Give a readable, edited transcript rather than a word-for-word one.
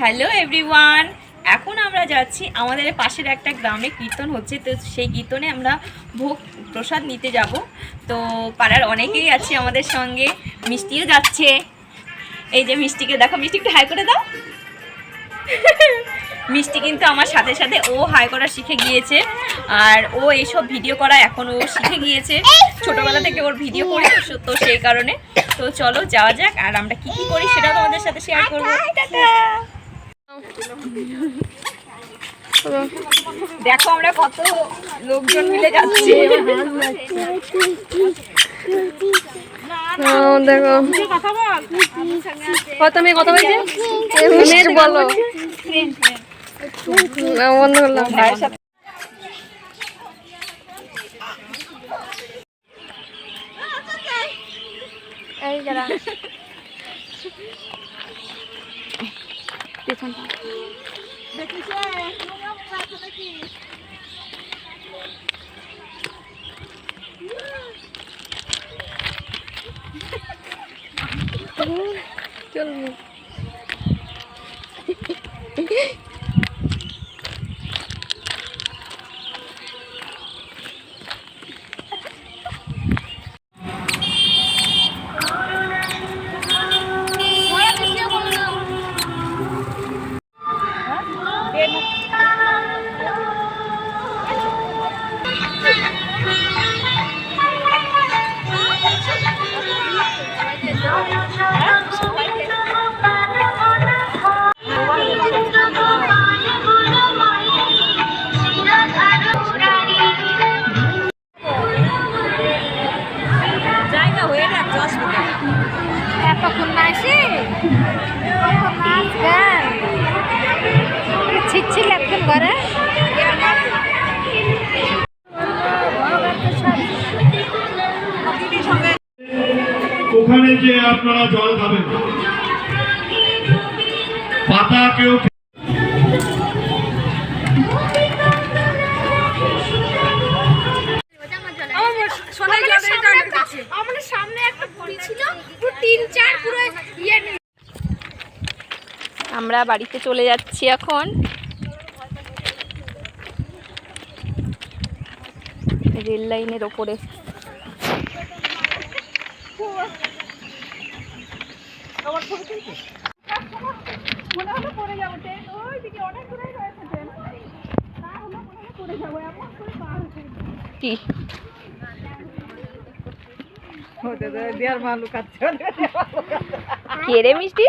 Hello everyone, এখন আমরা যাচ্ছি আমাদের পাশের একটা গ্রামে কীর্তন হচ্ছে। তো সেই কীর্তনে আমরা ভোগ প্রসাদ নিতে যাব। তো পাড়ার অনেকেই আছে আমাদের সঙ্গে, মিষ্টিও যাচ্ছে। এই যে মিষ্টিকে দেখো, মিষ্টি একটু হাই করে দাও। মিষ্টি কিন্তু আমার সাথে সাথে ও হাই করা শিখে গিয়েছে, আর ও এইসব ভিডিও করা এখন ও শিখে গিয়েছে। ছোটোবেলা থেকে ওর ভিডিও করি তো সেই কারণে। তো চলো যাওয়া যাক, আর আমরা কী কী করি সেটাও তোমাদের সাথে শেয়ার করবো। দেখো আমরা কত লোকজন মিলে যাচ্ছি। দেখো কত মেয়ে কথা বলছে, বলো বন্ধ করলাম। ভাইয়ের সাথে এই যারা চলবো। এতক্ষণ না আসে ছিটছিল একজন ঘরে। ওখানে যে আপনারা জল খাবেন, পাতা কেউ আমাদের সামনে একটা পুরি ছিল, পুরো 3-4 পুরো ইয়ে। আমরা বাড়িতে চলে যাচ্ছি এখন। রেল লাইনের ওপরে কি কে রে মিষ্টি?